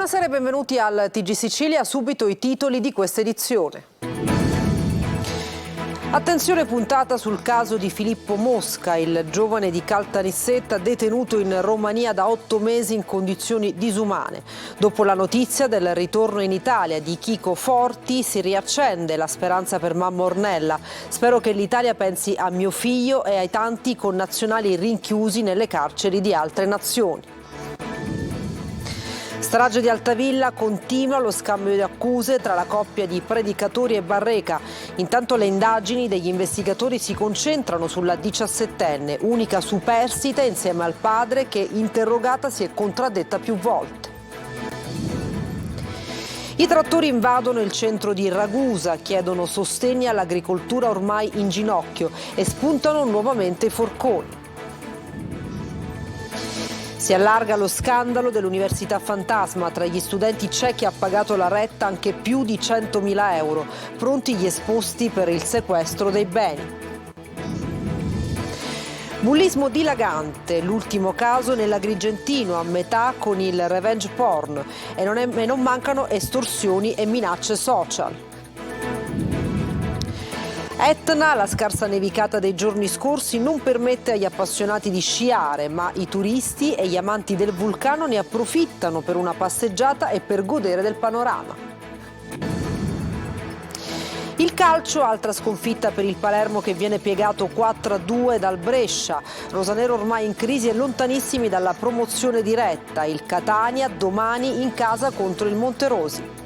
Buonasera e benvenuti al TG Sicilia, subito i titoli di questa edizione. Attenzione puntata sul caso di Filippo Mosca, il giovane di Caltanissetta detenuto in Romania da 8 mesi in condizioni disumane. Dopo la notizia del ritorno in Italia di Chico Forti si riaccende la speranza per mamma Ornella. Spero che l'Italia pensi a mio figlio e ai tanti connazionali rinchiusi nelle carceri di altre nazioni. Strage di Altavilla, continua lo scambio di accuse tra la coppia di Predicatori e Barreca. Intanto le indagini degli investigatori si concentrano sulla 17enne, unica superstite insieme al padre che, interrogata, si è contraddetta più volte. I trattori invadono il centro di Ragusa, chiedono sostegni all'agricoltura ormai in ginocchio e spuntano nuovamente i forconi. Si allarga lo scandalo dell'Università Fantasma. Tra gli studenti cechi ha pagato la retta anche più di 100.000 euro, pronti gli esposti per il sequestro dei beni. Bullismo dilagante, l'ultimo caso nell'Agrigentino, a metà con il revenge porn, e non mancano estorsioni e minacce social. Etna, la scarsa nevicata dei giorni scorsi non permette agli appassionati di sciare, ma i turisti e gli amanti del vulcano ne approfittano per una passeggiata e per godere del panorama. Il calcio, altra sconfitta per il Palermo che viene piegato 4-2 dal Brescia. Rosanero ormai in crisi e lontanissimi dalla promozione diretta. Il Catania domani in casa contro il Monterosi.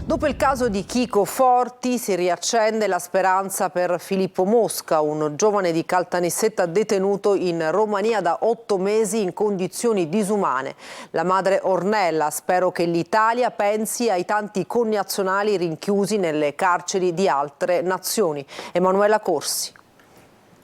Dopo il caso di Chico Forti si riaccende la speranza per Filippo Mosca, un giovane di Caltanissetta detenuto in Romania da 8 mesi in condizioni disumane. La madre Ornella: spero che l'Italia pensi ai tanti connazionali rinchiusi nelle carceri di altre nazioni. Emanuela Corsi.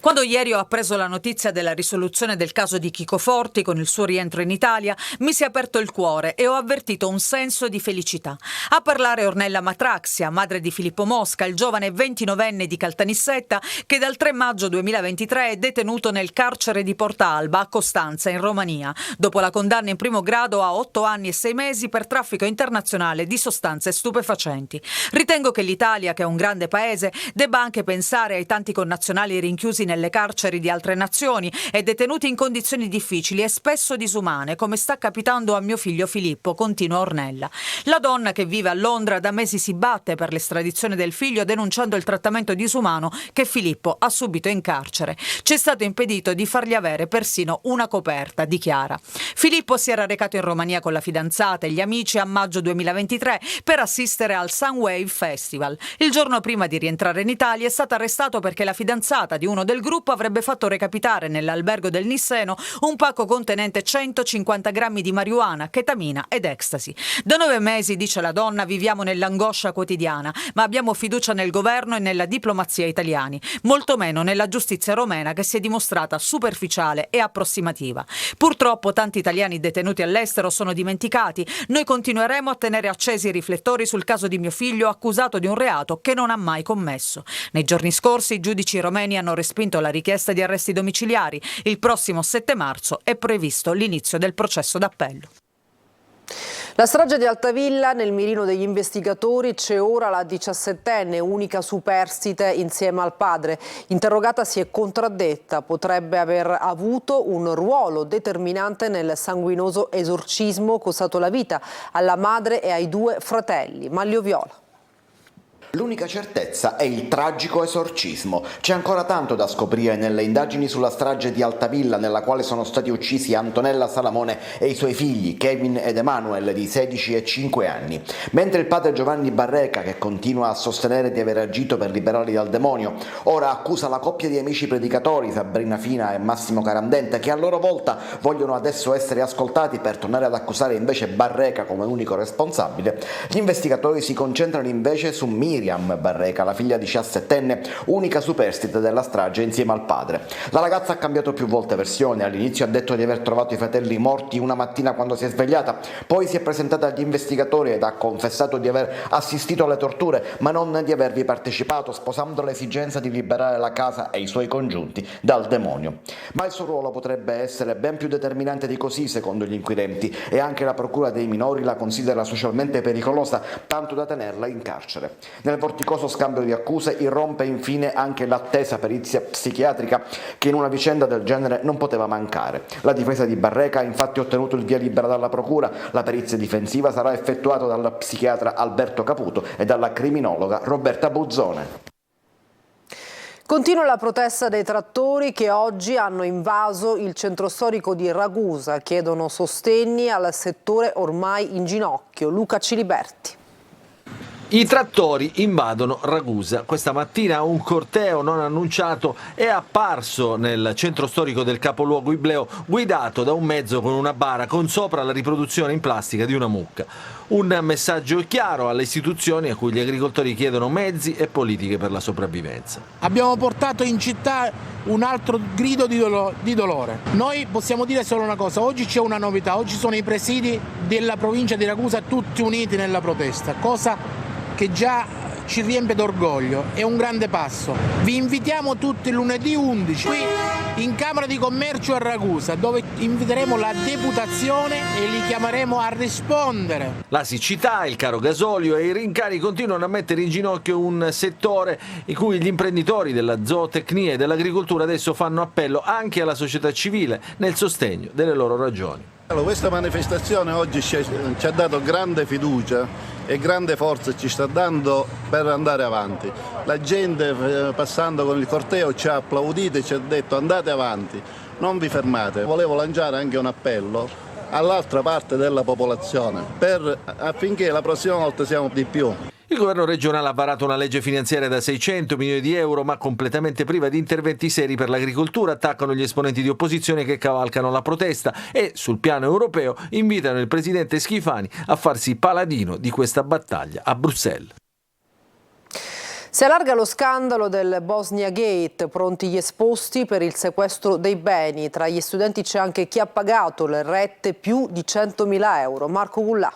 Quando ieri ho appreso la notizia della risoluzione del caso di Chico Forti con il suo rientro in Italia, mi si è aperto il cuore e ho avvertito un senso di felicità. A parlare Ornella Matraxia, madre di Filippo Mosca, il giovane 29enne di Caltanissetta che dal 3 maggio 2023 è detenuto nel carcere di Porta Alba a Costanza, in Romania, dopo la condanna in primo grado a 8 anni e 6 mesi per traffico internazionale di sostanze stupefacenti. Ritengo che l'Italia, che è un grande paese, debba anche pensare ai tanti connazionali rinchiusi nelle carceri di altre nazioni e detenuti in condizioni difficili e spesso disumane, come sta capitando a mio figlio Filippo, continua Ornella. La donna, che vive a Londra, da mesi si batte per l'estradizione del figlio, denunciando il trattamento disumano che Filippo ha subito in carcere. Ci è stato impedito di fargli avere persino una coperta, dichiara. Filippo si era recato in Romania con la fidanzata e gli amici a maggio 2023 per assistere al Sunwave Festival. Il giorno prima di rientrare in Italia è stato arrestato perché la fidanzata di uno del gruppo avrebbe fatto recapitare nell'albergo del Nisseno un pacco contenente 150 grammi di marijuana, chetamina ed ecstasy. Da 9 mesi, dice la donna, viviamo nell'angoscia quotidiana, ma abbiamo fiducia nel governo e nella diplomazia italiani, molto meno nella giustizia romena, che si è dimostrata superficiale e approssimativa. Purtroppo tanti italiani detenuti all'estero sono dimenticati. Noi continueremo a tenere accesi i riflettori sul caso di mio figlio, accusato di un reato che non ha mai commesso. Nei giorni scorsi i giudici romeni hanno respinto la richiesta di arresti domiciliari. Il prossimo 7 marzo è previsto l'inizio del processo d'appello. La strage di Altavilla, nel mirino degli investigatori, c'è ora la 17enne, unica superstite insieme al padre. Interrogata si è contraddetta, potrebbe aver avuto un ruolo determinante nel sanguinoso esorcismo costato la vita alla madre e ai 2 fratelli. Maglio Viola. L'unica certezza è il tragico esorcismo. C'è ancora tanto da scoprire nelle indagini sulla strage di Altavilla, nella quale sono stati uccisi Antonella Salamone e i suoi figli Kevin ed Emanuel, di 16 e 5 anni. Mentre il padre Giovanni Barreca, che continua a sostenere di aver agito per liberarli dal demonio, ora accusa la coppia di amici predicatori, Sabrina Fina e Massimo Carandente, che a loro volta vogliono adesso essere ascoltati per tornare ad accusare invece Barreca come unico responsabile. Gli investigatori si concentrano invece su Miriam, Miriam Barreca, la figlia 17enne, unica superstite della strage insieme al padre. La ragazza ha cambiato più volte versione, all'inizio ha detto di aver trovato i fratelli morti una mattina quando si è svegliata, poi si è presentata agli investigatori ed ha confessato di aver assistito alle torture, ma non di avervi partecipato, sposando l'esigenza di liberare la casa e i suoi congiunti dal demonio. Ma il suo ruolo potrebbe essere ben più determinante di così, secondo gli inquirenti, e anche la procura dei minori la considera socialmente pericolosa, tanto da tenerla in carcere. Nel vorticoso scambio di accuse irrompe infine anche l'attesa perizia psichiatrica, che in una vicenda del genere non poteva mancare. La difesa di Barreca ha infatti ottenuto il via libera dalla procura. La perizia difensiva sarà effettuata dal psichiatra Alberto Caputo e dalla criminologa Roberta Buzzone. Continua la protesta dei trattori che oggi hanno invaso il centro storico di Ragusa, chiedono sostegni al settore ormai in ginocchio. Luca Ciliberti. I trattori invadono Ragusa. Questa mattina un corteo non annunciato è apparso nel centro storico del capoluogo ibleo, guidato da un mezzo con una bara con sopra la riproduzione in plastica di una mucca. Un messaggio chiaro alle istituzioni a cui gli agricoltori chiedono mezzi e politiche per la sopravvivenza. Abbiamo portato in città un altro grido di dolore. Noi possiamo dire solo una cosa: oggi c'è una novità, oggi sono i presidi della provincia di Ragusa tutti uniti nella protesta, cosa che già ci riempie d'orgoglio, è un grande passo. Vi invitiamo tutti lunedì 11 qui in Camera di Commercio a Ragusa, dove inviteremo la deputazione e li chiameremo a rispondere. La siccità, il caro gasolio e i rincari continuano a mettere in ginocchio un settore in cui gli imprenditori della zootecnia e dell'agricoltura adesso fanno appello anche alla società civile nel sostegno delle loro ragioni. Questa manifestazione oggi ci ha dato grande fiducia e grande forza ci sta dando per andare avanti. La gente passando con il corteo ci ha applaudito e ci ha detto: andate avanti, non vi fermate. Volevo lanciare anche un appello all'altra parte della popolazione affinché la prossima volta siamo di più. Il governo regionale ha varato una legge finanziaria da 600 milioni di euro, ma completamente priva di interventi seri per l'agricoltura, attaccano gli esponenti di opposizione che cavalcano la protesta e, sul piano europeo, invitano il presidente Schifani a farsi paladino di questa battaglia a Bruxelles. Si allarga lo scandalo del Bosnia Gate, pronti gli esposti per il sequestro dei beni. Tra gli studenti c'è anche chi ha pagato le rette più di 100.000 euro. Marco Gullà.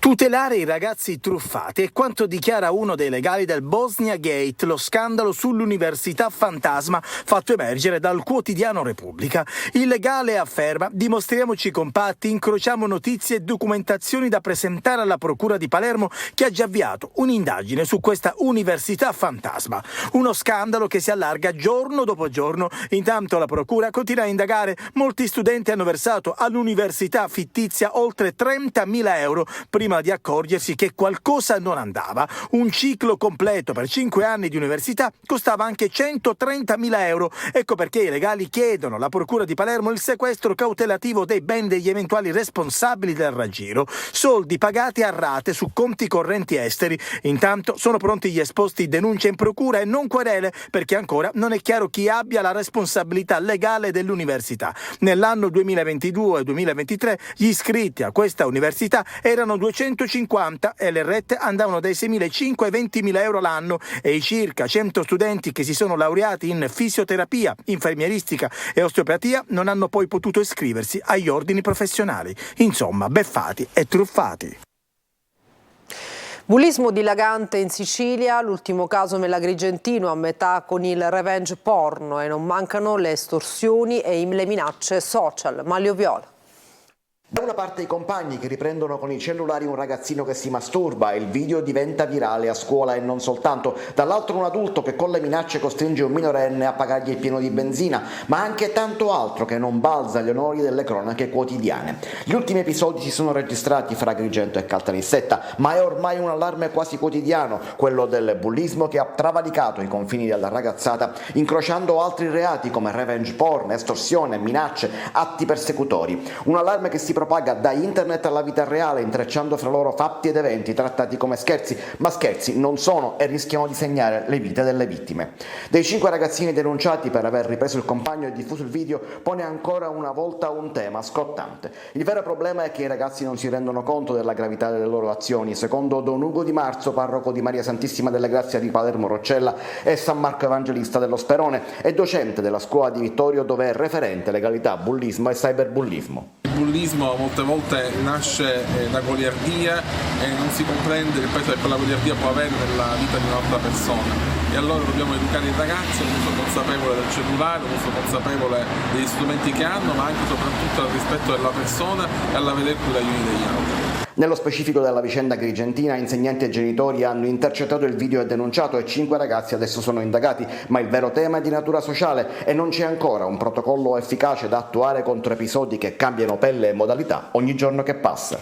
Tutelare i ragazzi truffati è quanto dichiara uno dei legali del Bosnia Gate, lo scandalo sull'università fantasma fatto emergere dal quotidiano Repubblica. Il legale afferma: dimostriamoci compatti, incrociamo notizie e documentazioni da presentare alla procura di Palermo, che ha già avviato un'indagine su questa università fantasma. Uno scandalo che si allarga giorno dopo giorno. Intanto la procura continua a indagare. Molti studenti hanno versato all'università fittizia oltre 30.000 euro prima di accorgersi che qualcosa non andava. Un ciclo completo per 5 anni di università costava anche 130.000 euro. Ecco perché i legali chiedono alla procura di Palermo il sequestro cautelativo dei beni degli eventuali responsabili del raggiro, soldi pagati a rate su conti correnti esteri. Intanto sono pronti gli esposti denuncia in procura e non querele, perché ancora non è chiaro chi abbia la responsabilità legale dell'università. Nell'anno 2022-2023 gli iscritti a questa università erano 250 e le rette andavano dai 6.500 ai 20.000 euro l'anno, e i circa 100 studenti che si sono laureati in fisioterapia, infermieristica e osteopatia non hanno poi potuto iscriversi agli ordini professionali. Insomma, beffati e truffati. Bullismo dilagante in Sicilia, l'ultimo caso nell'Agrigentino a metà con il revenge porno, e non mancano le estorsioni e le minacce social. Maglio Viola. Da una parte i compagni che riprendono con i cellulari un ragazzino che si masturba e il video diventa virale a scuola e non soltanto, dall'altro un adulto che con le minacce costringe un minorenne a pagargli il pieno di benzina, ma anche tanto altro che non balza agli onori delle cronache quotidiane. Gli ultimi episodi si sono registrati fra Agrigento e Caltanissetta, ma è ormai un allarme quasi quotidiano, quello del bullismo che ha travalicato i confini della ragazzata, incrociando altri reati come revenge porn, estorsione, minacce, atti persecutori. Un allarme che si propone propaga da internet alla vita reale, intrecciando fra loro fatti ed eventi trattati come scherzi, ma scherzi non sono e rischiano di segnare le vite delle vittime. Dei 5 ragazzini denunciati per aver ripreso il compagno e diffuso il video pone ancora una volta un tema scottante. Il vero problema è che i ragazzi non si rendono conto della gravità delle loro azioni. Secondo Don Ugo Di Marzo, parroco di Maria Santissima della Grazia di Palermo Roccella e San Marco Evangelista dello Sperone, è docente della scuola di Vittorio dove è referente legalità, bullismo e cyberbullismo. Il bullismo molte volte nasce da goliardia e non si comprende il peso che quella goliardia può avere nella vita di un'altra persona. E allora dobbiamo educare i ragazzi all'uso consapevole del cellulare, all'uso consapevole degli strumenti che hanno, ma anche e soprattutto al rispetto della persona e alla vedere gli uni degli altri. Nello specifico della vicenda agrigentina, insegnanti e genitori hanno intercettato il video e denunciato e 5 ragazzi adesso sono indagati, ma il vero tema è di natura sociale e non c'è ancora un protocollo efficace da attuare contro episodi che cambiano pelle e modalità ogni giorno che passa.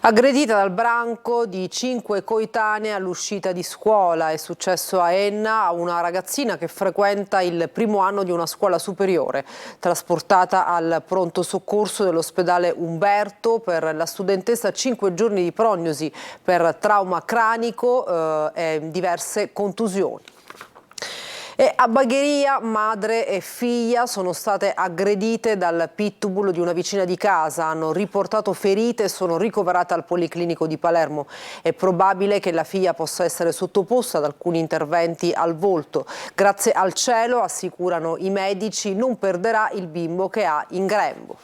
Aggredita dal branco di 5 coetanee all'uscita di scuola. È successo a Enna a una ragazzina che frequenta il primo anno di una scuola superiore. Trasportata al pronto soccorso dell'ospedale Umberto, per la studentessa 5 giorni di prognosi per trauma cranico e diverse contusioni. E a Bagheria madre e figlia sono state aggredite dal pitbull di una vicina di casa, hanno riportato ferite e sono ricoverate al Policlinico di Palermo. È probabile che la figlia possa essere sottoposta ad alcuni interventi al volto. Grazie al cielo, assicurano i medici, non perderà il bimbo che ha in grembo.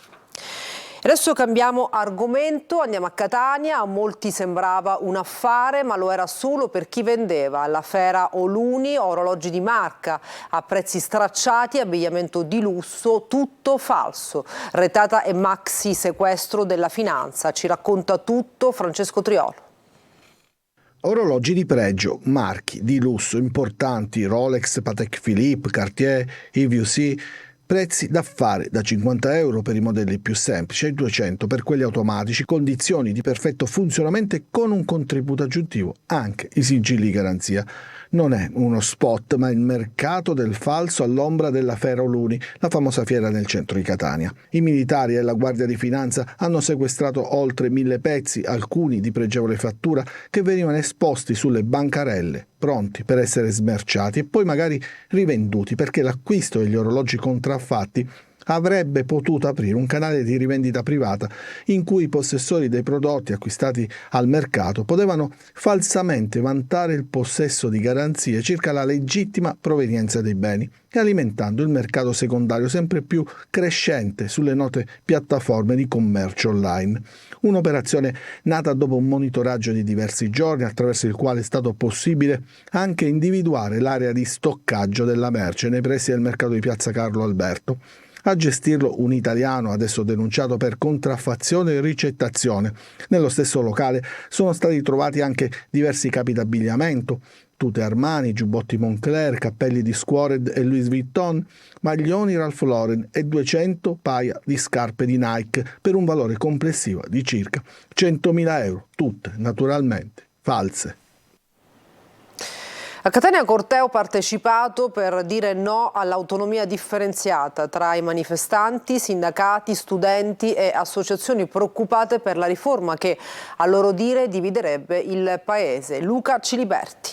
Adesso cambiamo argomento, andiamo a Catania. A molti sembrava un affare, ma lo era solo per chi vendeva. Alla Fiera Oluni, orologi di marca a prezzi stracciati, abbigliamento di lusso, tutto falso. Retata e maxi sequestro della finanza. Ci racconta tutto Francesco Triolo. Orologi di pregio, marchi di lusso importanti, Rolex, Patek Philippe, Cartier, EVC. Prezzi d'affare da 50 euro per i modelli più semplici e 200 per quelli automatici, condizioni di perfetto funzionamento con un contributo aggiuntivo, anche i sigilli garanzia. Non è uno spot, ma il mercato del falso all'ombra della Fiera Oluni, la famosa fiera nel centro di Catania. I militari e la Guardia di Finanza hanno sequestrato oltre 1000 pezzi, alcuni di pregevole fattura, che venivano esposti sulle bancarelle, pronti per essere smerciati e poi magari rivenduti, perché l'acquisto degli orologi contraffatti avrebbe potuto aprire un canale di rivendita privata in cui i possessori dei prodotti acquistati al mercato potevano falsamente vantare il possesso di garanzie circa la legittima provenienza dei beni, alimentando il mercato secondario sempre più crescente sulle note piattaforme di commercio online. Un'operazione nata dopo un monitoraggio di diversi giorni, attraverso il quale è stato possibile anche individuare l'area di stoccaggio della merce nei pressi del mercato di Piazza Carlo Alberto. A gestirlo un italiano, adesso denunciato per contraffazione e ricettazione. Nello stesso locale sono stati trovati anche diversi capi d'abbigliamento, tute Armani, giubbotti Moncler, cappelli di Squared e Louis Vuitton, maglioni Ralph Lauren e 200 paia di scarpe di Nike per un valore complessivo di circa 100.000 euro, tutte naturalmente false. A Catania corteo partecipato per dire no all'autonomia differenziata tra i manifestanti, sindacati, studenti e associazioni preoccupate per la riforma che, a loro dire, dividerebbe il paese. Luca Ciliberti.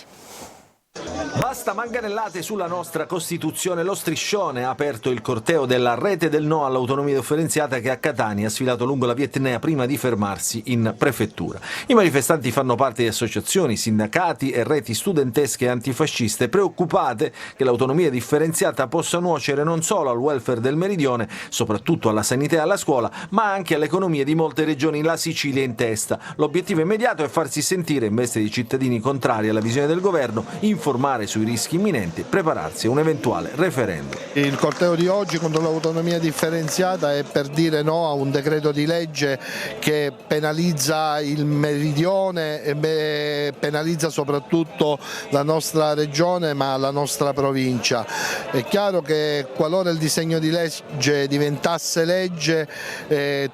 Basta manganellate sulla nostra Costituzione. Lo striscione ha aperto il corteo della rete del no all'autonomia differenziata che a Catania ha sfilato lungo la via Etnea prima di fermarsi in prefettura. I manifestanti fanno parte di associazioni, sindacati e reti studentesche e antifasciste preoccupate che l'autonomia differenziata possa nuocere non solo al welfare del meridione, soprattutto alla sanità e alla scuola, ma anche alle economie di molte regioni, la Sicilia in testa. L'obiettivo immediato è farsi sentire in veste di cittadini contrari alla visione del governo, informare sui rischi imminenti e prepararsi a un eventuale referendum. Il corteo di oggi contro l'autonomia differenziata è per dire no a un decreto di legge che penalizza il meridione e penalizza soprattutto la nostra regione ma la nostra provincia. È chiaro che qualora il disegno di legge diventasse legge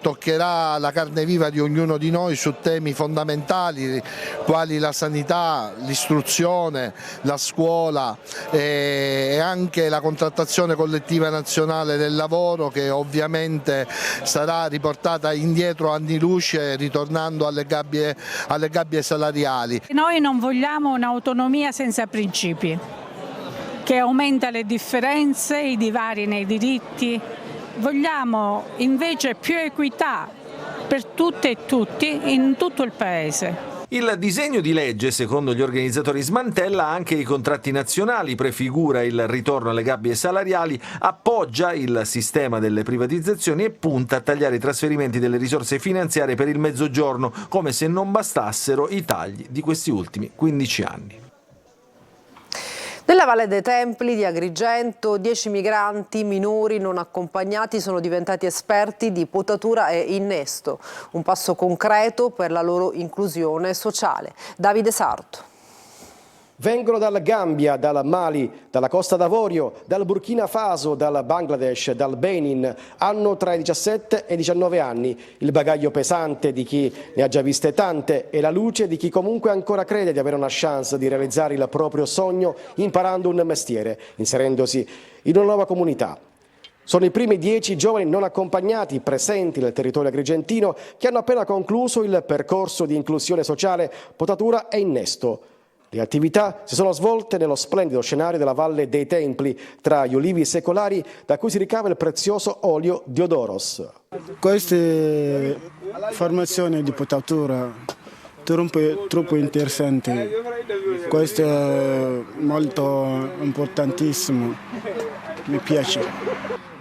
toccherà la carne viva di ognuno di noi su temi fondamentali quali la sanità, l'istruzione, la scuola e anche la contrattazione collettiva nazionale del lavoro, che ovviamente sarà riportata indietro anni luce ritornando alle gabbie salariali. Noi non vogliamo un'autonomia senza principi, che aumenta le differenze, i divari nei diritti. Vogliamo invece più equità per tutte e tutti in tutto il Paese. Il disegno di legge, secondo gli organizzatori, smantella anche i contratti nazionali, prefigura il ritorno alle gabbie salariali, appoggia il sistema delle privatizzazioni e punta a tagliare i trasferimenti delle risorse finanziarie per il Mezzogiorno, come se non bastassero i tagli di questi ultimi 15 anni. Nella Valle dei Templi di Agrigento 10 migranti minori non accompagnati sono diventati esperti di potatura e innesto, un passo concreto per la loro inclusione sociale. Davide Sarto. Vengono dal Gambia, dal Mali, dalla Costa d'Avorio, dal Burkina Faso, dal Bangladesh, dal Benin. Hanno tra i 17 e i 19 anni. Il bagaglio pesante di chi ne ha già viste tante e la luce di chi comunque ancora crede di avere una chance di realizzare il proprio sogno imparando un mestiere, inserendosi in una nuova comunità. Sono i primi 10 giovani non accompagnati presenti nel territorio agrigentino che hanno appena concluso il percorso di inclusione sociale, potatura e innesto. Le attività si sono svolte nello splendido scenario della Valle dei Templi, tra gli ulivi secolari da cui si ricava il prezioso olio di Odoros. Queste formazioni di potatura troppo interessanti, questo è molto importantissimo, mi piace.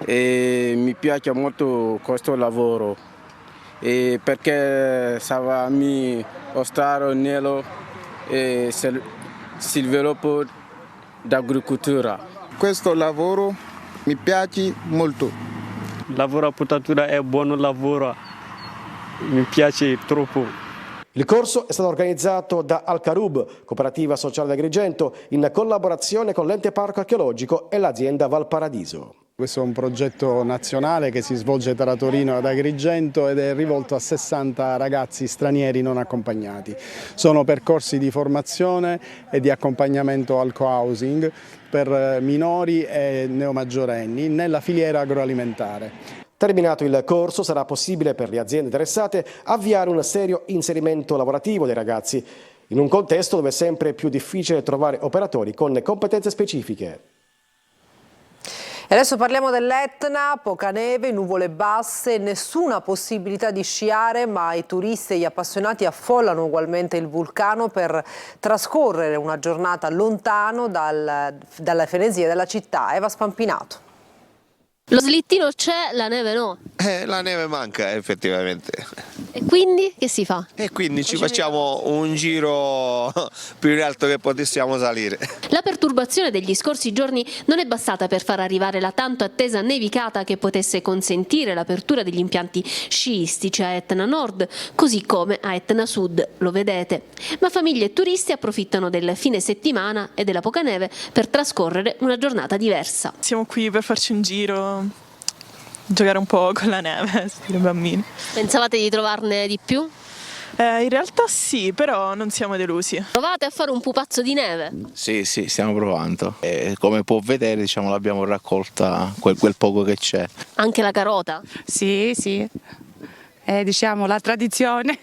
E mi piace molto questo lavoro perché va mi mostrare nello e sviluppo d'agricoltura. Questo lavoro mi piace molto. Il lavoro a potatura è buon lavoro, mi piace troppo. Il corso è stato organizzato da Al-Karub, cooperativa sociale di Agrigento, in collaborazione con l'Ente Parco Archeologico e l'azienda Valparadiso. Questo è un progetto nazionale che si svolge tra Torino ed Agrigento ed è rivolto a 60 ragazzi stranieri non accompagnati. Sono percorsi di formazione e di accompagnamento al co-housing per minori e neomaggiorenni nella filiera agroalimentare. Terminato il corso sarà possibile per le aziende interessate avviare un serio inserimento lavorativo dei ragazzi, in un contesto dove è sempre più difficile trovare operatori con competenze specifiche. E adesso parliamo dell'Etna, poca neve, nuvole basse, nessuna possibilità di sciare, ma i turisti e gli appassionati affollano ugualmente il vulcano per trascorrere una giornata lontano dalle frenesie della città. Eva Spampinato. Lo slittino c'è, la neve no. La neve manca effettivamente. E quindi che si fa? E quindi ci facciamo un giro più in alto che potessimo salire. La perturbazione degli scorsi giorni non è bastata per far arrivare la tanto attesa nevicata che potesse consentire l'apertura degli impianti sciistici a Etna Nord, così come a Etna Sud, lo vedete. Ma famiglie e turisti approfittano del fine settimana e della poca neve per trascorrere una giornata diversa. Siamo qui per farci un giro, giocare un po' con la neve, i bambini. Pensavate di trovarne di più? In realtà sì, però non siamo delusi. Provate a fare un pupazzo di neve? Sì, stiamo provando. E come può vedere, l'abbiamo raccolta quel poco che c'è. Anche la carota? Sì. È la tradizione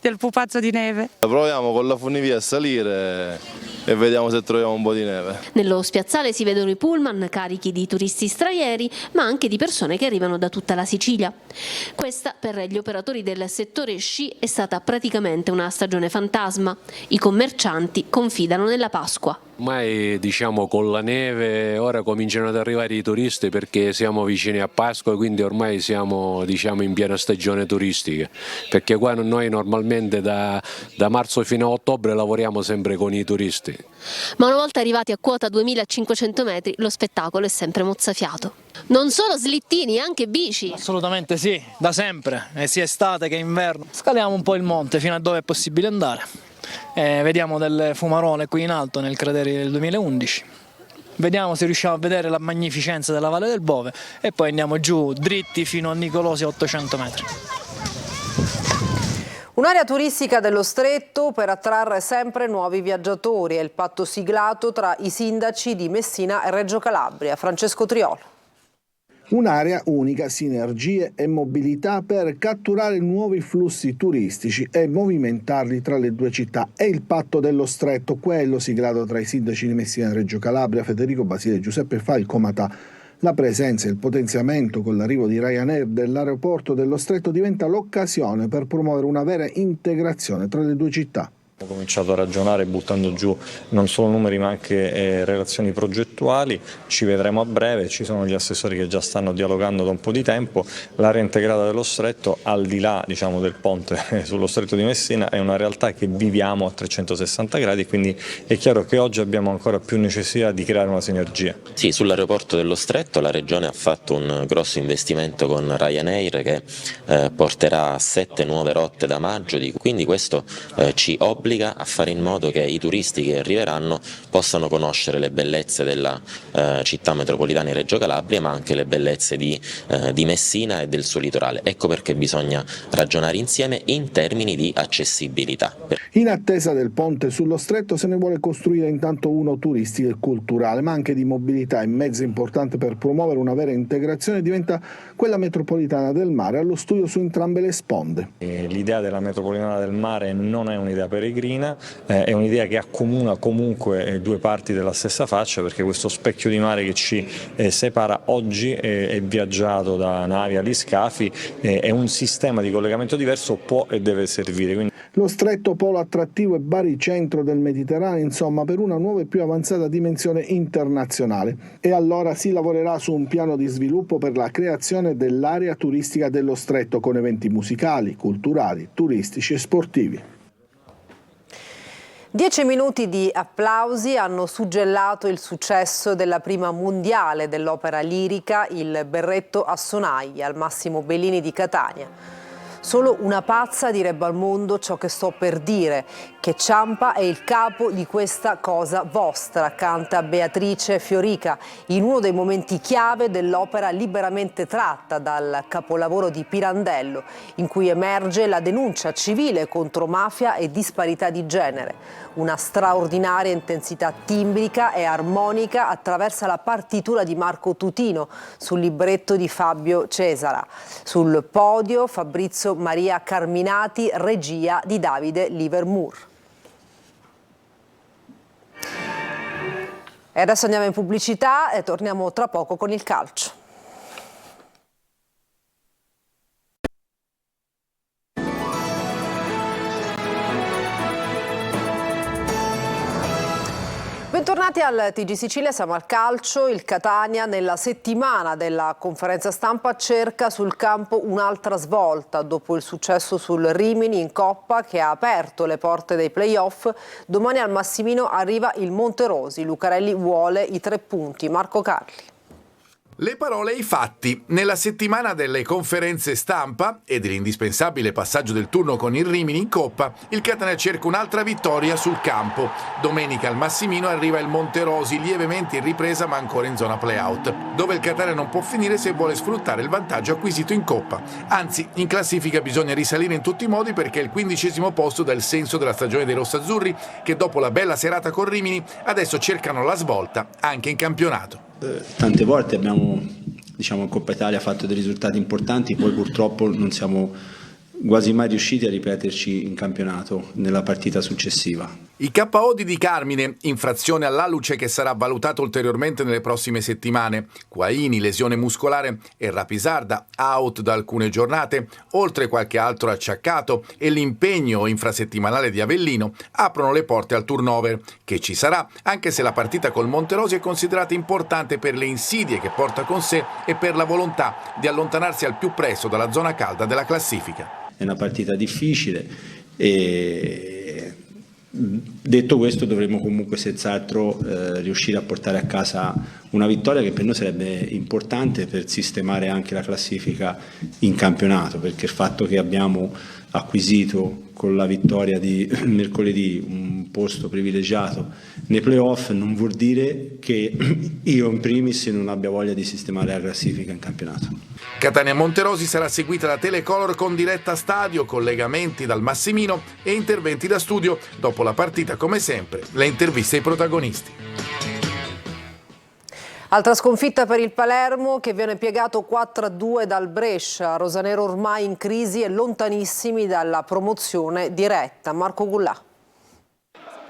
del pupazzo di neve. Proviamo con la funivia a salire e vediamo se troviamo un po' di neve. Nello spiazzale si vedono i pullman carichi di turisti stranieri, ma anche di persone che arrivano da tutta la Sicilia. Questa per gli operatori del settore sci è stata praticamente una stagione fantasma. I commercianti confidano nella Pasqua. Ormai con la neve ora cominciano ad arrivare i turisti perché siamo vicini a Pasqua, quindi ormai siamo in piena stagione turistica, perché qua noi normalmente da marzo fino a ottobre lavoriamo sempre con i turisti. Ma una volta arrivati a quota 2500 metri lo spettacolo è sempre mozzafiato. Non solo slittini, anche bici. Assolutamente sì, da sempre, sia estate che inverno. Scaliamo un po' il monte fino a dove è possibile andare. Vediamo delle fumarole qui in alto nel cratere del 2011, vediamo se riusciamo a vedere la magnificenza della Valle del Bove e poi andiamo giù dritti fino a Nicolosi a 800 metri. Un'area turistica dello Stretto per attrarre sempre nuovi viaggiatori. È il patto siglato tra i sindaci di Messina e Reggio Calabria. Francesco Triolo. Un'area unica, sinergie e mobilità per catturare nuovi flussi turistici e movimentarli tra le due città. È il patto dello Stretto, quello siglato tra i sindaci di Messina e Reggio Calabria, Federico Basile e Giuseppe Falcomatà. La presenza e il potenziamento con l'arrivo di Ryanair dell'aeroporto dello Stretto diventa l'occasione per promuovere una vera integrazione tra le due città. Ho cominciato a ragionare buttando giù non solo numeri ma anche relazioni progettuali, ci vedremo a breve, ci sono gli assessori che già stanno dialogando da un po' di tempo. L'area integrata dello Stretto, al di là del ponte sullo Stretto di Messina, è una realtà che viviamo a 360 gradi, quindi è chiaro che oggi abbiamo ancora più necessità di creare una sinergia. Sì, sull'aeroporto dello Stretto la Regione ha fatto un grosso investimento con Ryanair che porterà 7 nuove rotte da maggio, quindi questo ci obbliga a fare in modo che i turisti che arriveranno possano conoscere le bellezze della città metropolitana di Reggio Calabria, ma anche le bellezze di Messina e del suo litorale. Ecco perché bisogna ragionare insieme in termini di accessibilità. In attesa del ponte sullo Stretto se ne vuole costruire intanto uno turistico e culturale, ma anche di mobilità. Il mezzo importante per promuovere una vera integrazione diventa quella metropolitana del mare, allo studio su entrambe le sponde. L'idea della metropolitana del mare non è un'idea peregrina, è un'idea che accomuna comunque due parti della stessa faccia, perché questo specchio di mare che ci separa oggi è viaggiato da navi agli scafi, è un sistema di collegamento diverso, può e deve servire. Quindi... Lo Stretto polo attrattivo e baricentro del Mediterraneo, insomma, per una nuova e più avanzata dimensione internazionale. E allora si lavorerà su un piano di sviluppo per la creazione dell'area turistica dello Stretto con eventi musicali, culturali, turistici e sportivi. 10 minuti di applausi hanno suggellato il successo della prima mondiale dell'opera lirica Il berretto a sonagli al Massimo Bellini di Catania. Solo una pazza direbbe al mondo ciò che sto per dire, che Ciampa è il capo di questa cosa vostra, canta Beatrice Fiorica, in uno dei momenti chiave dell'opera liberamente tratta dal capolavoro di Pirandello, in cui emerge la denuncia civile contro mafia e disparità di genere. Una straordinaria intensità timbrica e armonica attraversa la partitura di Marco Tutino sul libretto di Fabio Cesara. Sul podio Fabrizio Maria Carminati, regia di Davide Livermore. E adesso andiamo in pubblicità e torniamo tra poco con il calcio. Bentornati al TG Sicilia, siamo al calcio. Il Catania nella settimana della conferenza stampa cerca sul campo un'altra svolta. Dopo il successo sul Rimini in Coppa che ha aperto le porte dei play-off, domani al Massimino arriva il Monterosi. Lucarelli vuole i 3 punti. Marco Carli. Le parole e i fatti. Nella settimana delle conferenze stampa e dell'indispensabile passaggio del turno con il Rimini in Coppa, il Catania cerca un'altra vittoria sul campo. Domenica al Massimino arriva il Monterosi, lievemente in ripresa ma ancora in zona play-out, dove il Catania non può finire se vuole sfruttare il vantaggio acquisito in Coppa. Anzi, in classifica bisogna risalire in tutti i modi perché il 15° posto dà il senso della stagione dei rossazzurri che dopo la bella serata con Rimini adesso cercano la svolta anche in campionato. Tante volte abbiamo in Coppa Italia fatto dei risultati importanti, poi purtroppo non siamo quasi mai riusciti a ripeterci in campionato nella partita successiva. I KO di Carmine, infrazione all'alluce che sarà valutato ulteriormente nelle prossime settimane. Quaini, lesione muscolare, e Rapisarda, out da alcune giornate, oltre qualche altro acciaccato e l'impegno infrasettimanale di Avellino, aprono le porte al turnover, che ci sarà, anche se la partita col Monterosi è considerata importante per le insidie che porta con sé e per la volontà di allontanarsi al più presto dalla zona calda della classifica. È una partita difficile e detto questo dovremo comunque senz'altro riuscire a portare a casa una vittoria che per noi sarebbe importante per sistemare anche la classifica in campionato, perché il fatto che abbiamo acquisito con la vittoria di mercoledì un posto privilegiato nei playoff non vuol dire che io in primis non abbia voglia di sistemare la classifica in campionato. Catania-Monterosi sarà seguita da Telecolor con diretta stadio, collegamenti dal Massimino e interventi da studio. Dopo la partita, come sempre, le interviste ai protagonisti. Altra sconfitta per il Palermo che viene piegato 4-2 dal Brescia. Rosanero ormai in crisi e lontanissimi dalla promozione diretta. Marco Gullà.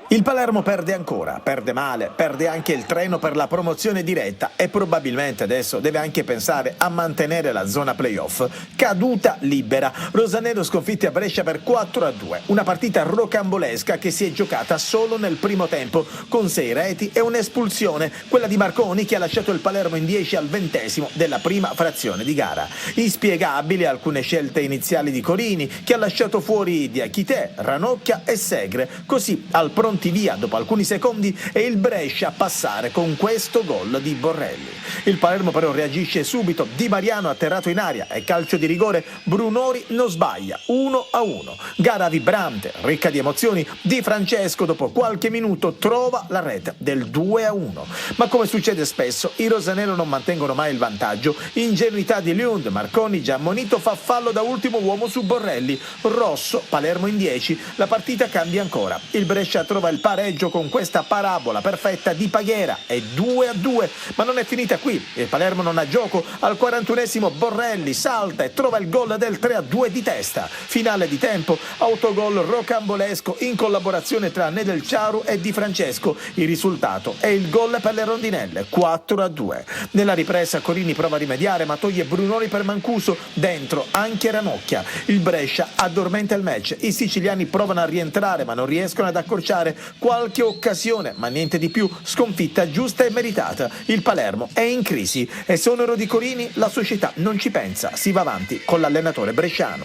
Il Palermo perde ancora, perde male, perde anche il treno per la promozione diretta e probabilmente adesso deve anche pensare a mantenere la zona playoff. Caduta libera. Rosanero sconfitte a Brescia per 4-2, una partita rocambolesca che si è giocata solo nel primo tempo, con 6 reti e un'espulsione, quella di Marconi che ha lasciato il Palermo in 10 al 20° della prima frazione di gara. Inspiegabili alcune scelte iniziali di Corini, che ha lasciato fuori Diachité, Ranocchia e Segre, così al pronto via dopo alcuni secondi e il Brescia a passare con questo gol di Borrelli. Il Palermo però reagisce subito, Di Mariano atterrato in aria e calcio di rigore, Brunori non sbaglia, 1-1. Gara vibrante, ricca di emozioni, Di Francesco dopo qualche minuto trova la rete del 2-1. Ma come succede spesso, i rosanero non mantengono mai il vantaggio. Ingenuità di Lund, Marconi già ammonito fa fallo da ultimo uomo su Borrelli. Rosso, Palermo in 10, la partita cambia ancora. Il Brescia trova il pareggio con questa parabola perfetta di Paghera, è 2-2, ma non è finita qui. Il Palermo non ha gioco, al 41esimo Borrelli salta e trova il gol del 3-2 di testa. Finale di tempo, autogol rocambolesco in collaborazione tra Nedelciaru e Di Francesco. Il risultato è il gol per le rondinelle, 4-2. Nella ripresa Corini prova a rimediare ma toglie Brunori per Mancuso, dentro anche Ranocchia. Il Brescia addormenta il match, i siciliani provano a rientrare ma non riescono ad accorciare qualche occasione, ma niente di più. Sconfitta giusta e meritata. Il Palermo è in crisi e sonoro di Corini la società non ci pensa, si va avanti con l'allenatore bresciano.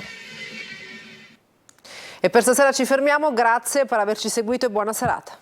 E per stasera ci fermiamo, grazie per averci seguito e buona serata.